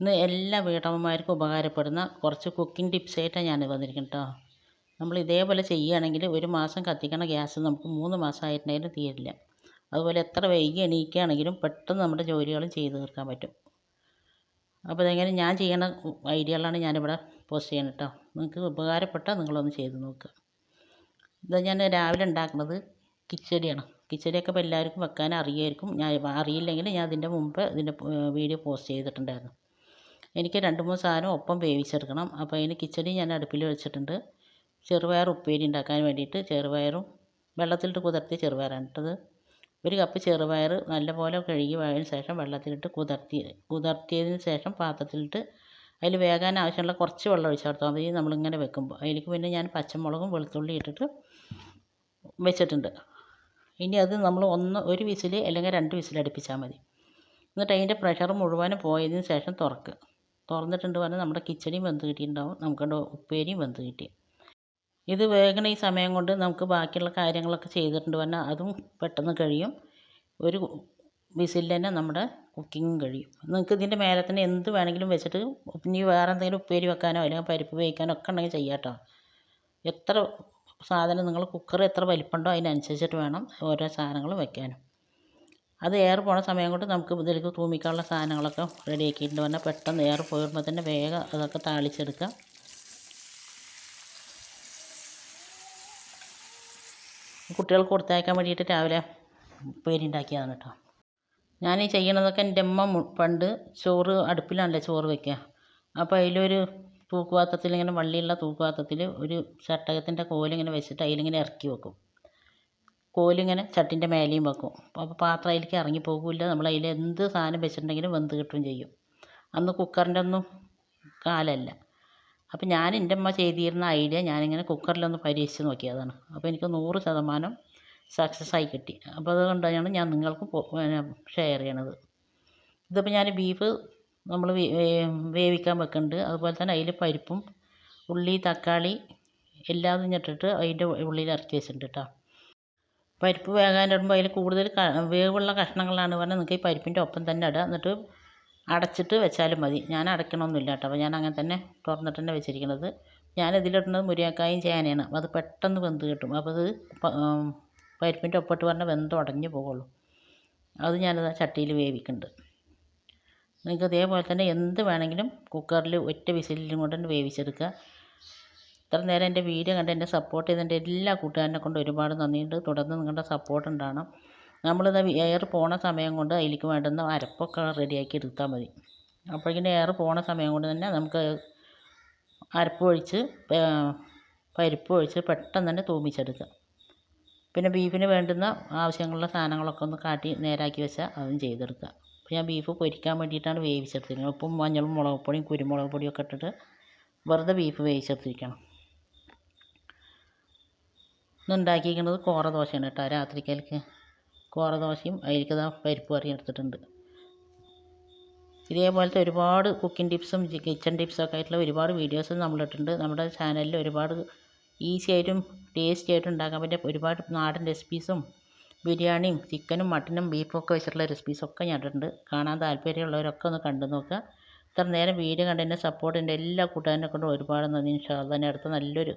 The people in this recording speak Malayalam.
ഇന്ന് എല്ലാ വീട്ടമ്മമാർക്കും ഉപകാരപ്പെടുന്ന കുറച്ച് കുക്കിംഗ് ടിപ്സായിട്ടാണ് ഞാൻ വന്നിരിക്കുന്നത് കേട്ടോ. നമ്മൾ ഇതേപോലെ ചെയ്യുകയാണെങ്കിൽ ഒരു മാസം കത്തിക്കണ ഗ്യാസ് നമുക്ക് 3 മാസമായിട്ടുണ്ടെങ്കിലും തീരില്ല. അതുപോലെ എത്ര വൈകി എണീക്കുകയാണെങ്കിലും പെട്ടെന്ന് നമ്മുടെ ജോലികളും ചെയ്ത് തീർക്കാൻ പറ്റും. അപ്പോൾ ഇതെങ്ങനെ ഞാൻ ചെയ്യണ ഐഡിയകളാണ് ഞാനിവിടെ പോസ്റ്റ് ചെയ്യണം കേട്ടോ. നിങ്ങൾക്ക് ഉപകാരപ്പെട്ടാൽ നിങ്ങളൊന്ന് ചെയ്ത് നോക്കുക. ഇത് ഞാൻ രാവിലെ ഉണ്ടാക്കുന്നത് കിച്ചടിയാണ്. കിച്ചടിയൊക്കെ ഇപ്പോൾ എല്ലാവർക്കും വെക്കാൻ അറിയായിരിക്കും. അറിയില്ലെങ്കിൽ ഞാൻ ഇതിൻ്റെ മുമ്പ് ഇതിൻ്റെ വീഡിയോ പോസ്റ്റ് ചെയ്തിട്ടുണ്ടായിരുന്നു. എനിക്ക് 2-3 സാധനം ഒപ്പം വേവിച്ചെടുക്കണം. അപ്പോൾ അതിന് കിച്ചടി ഞാൻ അടുപ്പിൽ വെച്ചിട്ടുണ്ട്. ചെറുപയർ ഉപ്പേരി ഉണ്ടാക്കാൻ വേണ്ടിയിട്ട് ചെറുപയറും വെള്ളത്തിലിട്ട് കുതിർത്തിയ ചെറുപയറാണ് ഇട്ടത്. 1 കപ്പ് ചെറുപയർ നല്ലപോലെ കഴുകി വായതിന് ശേഷം വെള്ളത്തിലിട്ട് കുതിർത്തിയതിന് ശേഷം പാത്രത്തിലിട്ട് അതിൽ വേകാൻ ആവശ്യമുള്ള കുറച്ച് വെള്ളം ഒഴിച്ച് കൊടുത്താൽ മതി. നമ്മളിങ്ങനെ വെക്കുമ്പോൾ അതിലേക്ക് പിന്നെ ഞാൻ പച്ചമുളകും വെളുത്തുള്ളി ഇട്ടിട്ട് വെച്ചിട്ടുണ്ട്. ഇനി അത് നമ്മൾ 1 വിസിൽ അല്ലെങ്കിൽ 2 വിസിൽ അടുപ്പിച്ചാൽ മതി. എന്നിട്ട് അതിൻ്റെ പ്രഷർ മുഴുവനും പോയതിന് ശേഷം തുറന്നിട്ടുണ്ട് പറഞ്ഞാൽ നമ്മുടെ കിച്ചടിയും വെന്ത് കിട്ടിയിട്ടുണ്ടാവും, നമുക്കുള്ള ഉപ്പേരിയും വെന്ത് കിട്ടി. ഇത് വേഗണ ഈ സമയം കൊണ്ട് നമുക്ക് ബാക്കിയുള്ള കാര്യങ്ങളൊക്കെ ചെയ്തിട്ടുണ്ട് പറഞ്ഞാൽ അതും പെട്ടെന്ന് കഴിയും. 1 വിസിലിൽ തന്നെ നമ്മുടെ കുക്കിങ്ങും കഴിയും. നിങ്ങൾക്ക് ഇതിൻ്റെ മേലെ തന്നെ എന്ത് വേണമെങ്കിലും വെച്ചിട്ട് ഇനി വേറെ എന്തെങ്കിലും ഉപ്പേരി വെക്കാനോ അല്ലെങ്കിൽ പരിപ്പ് വേവിക്കാനോ ഒക്കെ ഉണ്ടെങ്കിൽ ചെയ്യാം കേട്ടോ. എത്ര സാധനം നിങ്ങൾ കുക്കർ എത്ര വലിപ്പമുണ്ടോ അതിനനുസരിച്ചിട്ട് വേണം ഓരോ സാധനങ്ങളും വെക്കാനും. അത് എയർ പോണ സമയം കൊണ്ട് നമുക്ക് ഇതിലേക്ക് തൂമിക്കാനുള്ള സാധനങ്ങളൊക്കെ റെഡി ആക്കിയിട്ടുണ്ട് പറഞ്ഞാൽ പെട്ടെന്ന് എയർ പോരുമ്പോൾ തന്നെ വേഗം അതൊക്കെ താളിച്ചെടുക്കുക. കുട്ടികൾക്ക് കൊടുത്തയക്കാൻ വേണ്ടിയിട്ട് രാവിലെ ഉപ്പേരി ഉണ്ടാക്കിയതാണ് കേട്ടോ. ഞാൻ ഈ ചെയ്യണതൊക്കെ എൻ്റെ അമ്മ പണ്ട് ചോറ് അടുപ്പിലാണല്ലേ ചോറ് വയ്ക്കുക. അപ്പോൾ അതിലൊരു തൂക്കുപാത്രത്തിൽ ഇങ്ങനെ വള്ളിയുള്ള തൂക്കുപാത്രത്തിൽ ഒരു ചട്ടകത്തിൻ്റെ കോലിങ്ങനെ വെച്ചിട്ട് അതിലിങ്ങനെ ഇറക്കി വെക്കും. കോലിങ്ങനെ ചട്ടിൻ്റെ മേലെയും വെക്കും. അപ്പോൾ പാത്രം അതിലേക്ക് ഇറങ്ങി പോകില്ല. നമ്മൾ അതിൽ എന്ത് സാധനം വെച്ചിട്ടുണ്ടെങ്കിലും വെന്ത് കിട്ടുകയും ചെയ്യും. അന്ന് കുക്കറിൻ്റെ ഒന്നും കാലമല്ല. അപ്പോൾ ഞാൻ എൻ്റെ അമ്മ ചെയ്തിരുന്ന ഐഡിയ ഞാനിങ്ങനെ കുക്കറിലൊന്ന് പരീക്ഷിച്ച് നോക്കിയതാണ്. അപ്പോൾ എനിക്ക് 100% സക്സസ് ആയി കിട്ടി. അപ്പോൾ അതുകൊണ്ടാണ് ഞാൻ നിങ്ങൾക്ക് ഷെയർ ചെയ്യണത്. ഇതിപ്പോൾ ഞാൻ ബീഫ് നമ്മൾ വേവിക്കാൻ വെക്കുന്നുണ്ട്. അതുപോലെ തന്നെ അതിൽ പരിപ്പും ഉള്ളി തക്കാളി എല്ലാതും ഇട്ടിട്ട് അതിൻ്റെ ഉള്ളിൽ ഇറക്കി വെച്ചിട്ടുണ്ട് കേട്ടോ. പരിപ്പ് വേകാനിടുമ്പോൾ അതിൽ കൂടുതൽ വേവുള്ള കഷ്ണങ്ങളാണ് പറഞ്ഞാൽ നിങ്ങൾക്ക് ഈ പരിപ്പിൻ്റെ ഒപ്പം തന്നെ ഇടുക. എന്നിട്ട് അടച്ചിട്ട് വെച്ചാലും മതി. ഞാൻ അടയ്ക്കണമൊന്നുമില്ല കേട്ടോ. അപ്പോൾ ഞാൻ അങ്ങനെ തന്നെ തുറന്നിട്ട് തന്നെ വെച്ചിരിക്കുന്നത്. ഞാനിതിലിടുന്നത് മുരിങ്ങക്കായും ചേനയാണ്. അത് പെട്ടെന്ന് വെന്ത് കിട്ടും. അപ്പോൾ അത് പരിപ്പിൻ്റെ ഒപ്പിട്ട് പറഞ്ഞാൽ വെന്ത് ഉടഞ്ഞ് പോകുള്ളൂ. അത് ഞാനത് ചട്ടിയിൽ വേവിക്കുന്നുണ്ട്. നിങ്ങൾക്ക് ഇതേപോലെ തന്നെ എന്ത് വേണമെങ്കിലും കുക്കറിൽ 1 വിസിലും കൊണ്ട് തന്നെ വേവിച്ചെടുക്കുക. ഇത്ര നേരം എൻ്റെ വീഡിയോ കണ്ട് എന്നെ സപ്പോർട്ട് ചെയ്തതിൻ്റെ എല്ലാ കൂട്ടുകാരനെ കൊണ്ട് ഒരുപാട് നന്ദിയുണ്ട്. തുടർന്ന് നിങ്ങളുടെ സപ്പോർട്ട് ഉണ്ടാകണം. നമ്മളിത് എയർ പോണ സമയം കൊണ്ട് അതിലേക്ക് വേണ്ടുന്ന അരപ്പൊക്കെ റെഡിയാക്കി എടുത്താൽ മതി. അപ്പോഴേക്കും എയർ പോണ സമയം കൊണ്ട് തന്നെ നമുക്ക് അരപ്പ് ഒഴിച്ച് പരിപ്പ് ഒഴിച്ച് പെട്ടെന്ന് തന്നെ തൂമിച്ചെടുക്കുക. പിന്നെ ബീഫിന് വേണ്ടുന്ന ആവശ്യമുള്ള സാധനങ്ങളൊക്കെ ഒന്ന് കാട്ടി നേരാക്കി വെച്ചാൽ അതും ചെയ്തെടുക്കുക. അപ്പോൾ ഞാൻ ബീഫ് പൊരിക്കാൻ വേണ്ടിയിട്ടാണ് വേവിച്ചെടുത്തിരിക്കുന്നത്. ഉപ്പും മഞ്ഞളും മുളക് പൊടിയും കുരുമുളക് പൊടിയൊക്കെ ഇട്ടിട്ട് വെറുതെ ബീഫ് വേവിച്ചെടുത്തിരിക്കണം. ഇന്ന് ഉണ്ടാക്കിയിരിക്കുന്നത് കോറ ദോശയാണ് കേട്ടോ. രാത്രിക്കലേക്ക് കോറ ദോശയും അതിലേക്ക് പരിപ്പ് കറിയും എടുത്തിട്ടുണ്ട്. ഇതേപോലത്തെ ഒരുപാട് കുക്കിംഗ് ടിപ്സും കിച്ചൺ ടിപ്സൊക്കെ ആയിട്ടുള്ള ഒരുപാട് വീഡിയോസ് നമ്മളിട്ടുണ്ട്. നമ്മുടെ ചാനലിൽ ഒരുപാട് ഈസി ആയിട്ടും ടേസ്റ്റി ആയിട്ടും ഉണ്ടാക്കാൻ പറ്റിയ ഒരുപാട് നാടൻ റെസിപ്പീസും ബിരിയാണിയും ചിക്കനും മട്ടനും ബീഫും ഒക്കെ വെച്ചിട്ടുള്ള റെസിപ്പീസൊക്കെ ഞാൻ ഇട്ടിട്ടുണ്ട്. കാണാൻ താല്പര്യമുള്ളവരൊക്കെ ഒന്ന് കണ്ടു നോക്കുക. ഇത്ര നേരം വീഡിയോ കണ്ടതിൻ്റെ സപ്പോർട്ടിൻ്റെ എല്ലാ കൂട്ടുകാരനെ കൊണ്ടും ഒരുപാട് നന്ദി. ഇൻഷാ അല്ലാഹ് അടുത്ത നല്ലൊരു